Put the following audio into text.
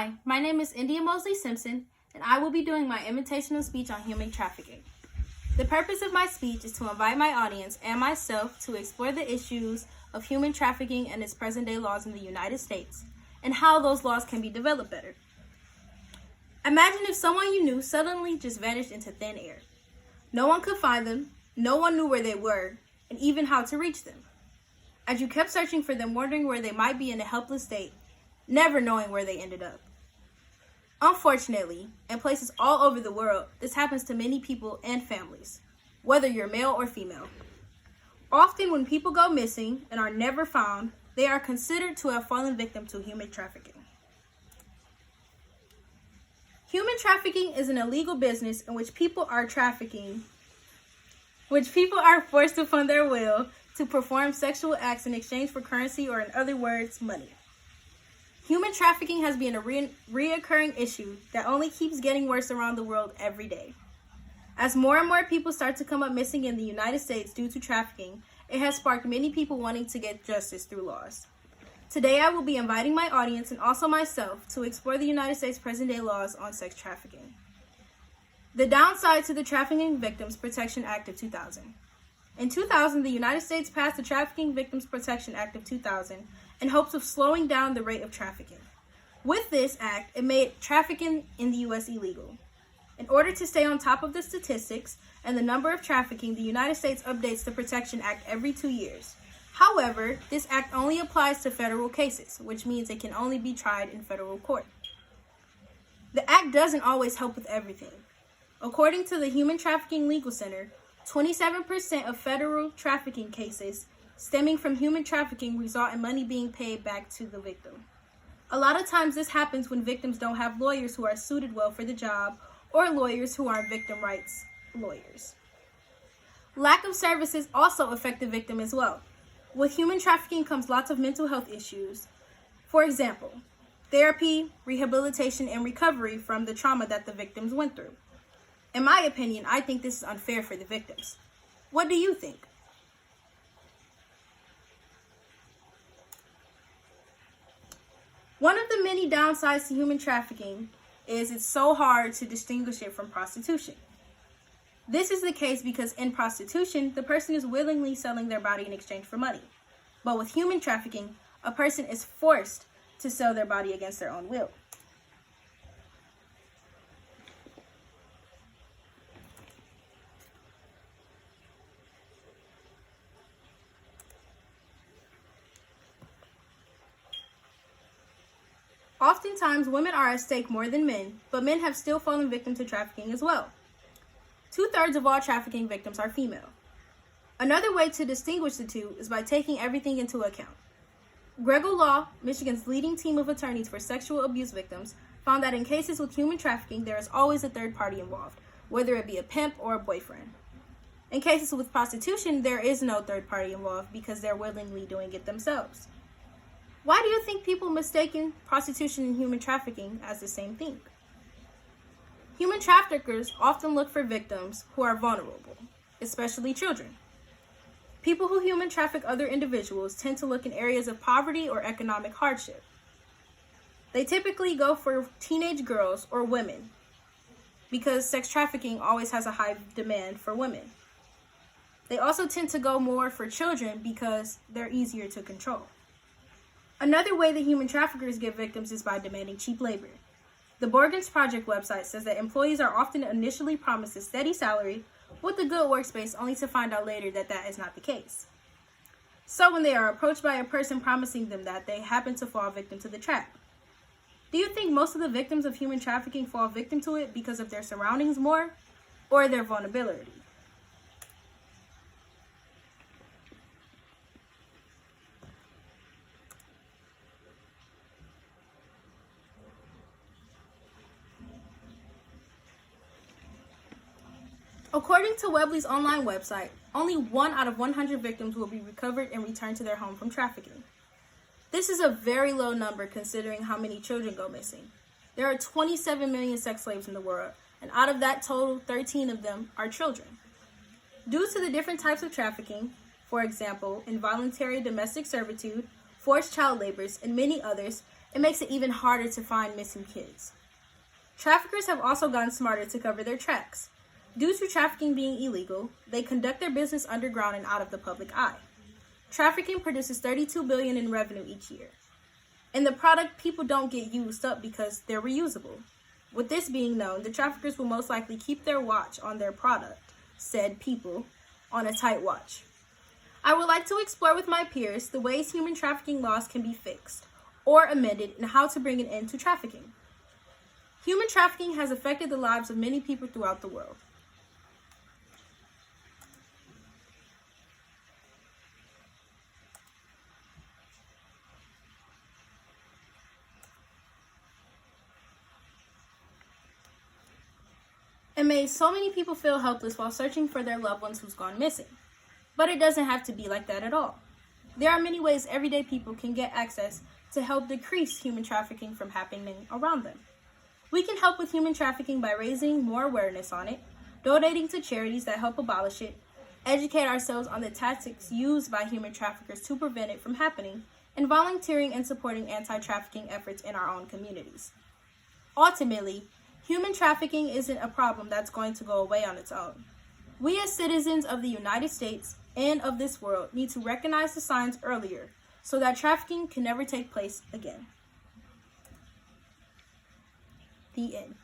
Hi, my name is India Mosley Simpson, and I will be doing my invitational speech on human trafficking. The purpose of my speech is to invite my audience and myself to explore the issues of human trafficking and its present-day laws in the United States, and how those laws can be developed better. Imagine if someone you knew suddenly just vanished into thin air. No one could find them, no one knew where they were, and even how to reach them. As you kept searching for them, wondering where they might be in a helpless state, never knowing where they ended up. Unfortunately, in places all over the world, this happens to many people and families, whether you're male or female. Often when people go missing and are never found, they are considered to have fallen victim to human trafficking. Human trafficking is an illegal business in which people are forced upon their will to perform sexual acts in exchange for currency, or in other words, money. Human trafficking has been a reoccurring issue that only keeps getting worse around the world every day. As more and more people start to come up missing in the United States due to trafficking, it has sparked many people wanting to get justice through laws. Today I will be inviting my audience and also myself to explore the United States present-day laws on sex trafficking. The downside to the Trafficking Victims Protection Act of 2000. In 2000, the United States passed the Trafficking Victims Protection Act of 2000 in hopes of slowing down the rate of trafficking. With this act, it made trafficking in the U.S. illegal. In order to stay on top of the statistics and the number of trafficking, the United States updates the Protection Act every 2 years. However, this act only applies to federal cases, which means it can only be tried in federal court. The act doesn't always help with everything. According to the Human Trafficking Legal Center, 27% of federal trafficking cases stemming from human trafficking result in money being paid back to the victim. A lot of times this happens when victims don't have lawyers who are suited well for the job, or lawyers who are victim rights lawyers. Lack of services also affect the victim as well. With human trafficking comes lots of mental health issues. For example, therapy, rehabilitation, and recovery from the trauma that the victims went through. In my opinion, I think this is unfair for the victims. What do you think? One of the many downsides to human trafficking is it's so hard to distinguish it from prostitution. This is the case because in prostitution, the person is willingly selling their body in exchange for money. But with human trafficking, a person is forced to sell their body against their own will. Oftentimes, women are at stake more than men, but men have still fallen victim to trafficking as well. 2/3 of all trafficking victims are female. Another way to distinguish the two is by taking everything into account. Grego Law, Michigan's leading team of attorneys for sexual abuse victims, found that in cases with human trafficking, there is always a third party involved, whether it be a pimp or a boyfriend. In cases with prostitution, there is no third party involved because they're willingly doing it themselves. Why do you think people mistaken prostitution and human trafficking as the same thing? Human traffickers often look for victims who are vulnerable, especially children. People who human traffic other individuals tend to look in areas of poverty or economic hardship. They typically go for teenage girls or women because sex trafficking always has a high demand for women. They also tend to go more for children because they're easier to control. Another way that human traffickers get victims is by demanding cheap labor. The Borgens Project website says that employees are often initially promised a steady salary with a good workspace, only to find out later that that is not the case. So when they are approached by a person promising them that, they happen to fall victim to the trap. Do you think most of the victims of human trafficking fall victim to it because of their surroundings more, or their vulnerability? According to Webley's online website, only 1 out of 100 victims will be recovered and returned to their home from trafficking. This is a very low number considering how many children go missing. There are 27 million sex slaves in the world, and out of that total, 13 of them are children. Due to the different types of trafficking, for example, involuntary domestic servitude, forced child labor, and many others, It makes it even harder to find missing kids. Traffickers have also gotten smarter to cover their tracks. Due to trafficking being illegal, they conduct their business underground and out of the public eye. Trafficking produces $32 billion in revenue each year. In the product, people don't get used up because they're reusable. With this being known, the traffickers will most likely keep their watch on their product, said people, on a tight watch. I would like to explore with my peers the ways human trafficking laws can be fixed or amended and how to bring an end to trafficking. Human trafficking has affected the lives of many people throughout the world. It made so many people feel helpless while searching for their loved ones who's gone missing. But it doesn't have to be like that at all. There are many ways everyday people can get access to help decrease human trafficking from happening around them. We can help with human trafficking by raising more awareness on it, donating to charities that help abolish it, educate ourselves on the tactics used by human traffickers to prevent it from happening, and volunteering and supporting anti-trafficking efforts in our own communities. Ultimately, human trafficking isn't a problem that's going to go away on its own. We as citizens of the United States and of this world need to recognize the signs earlier so that trafficking can never take place again. The end.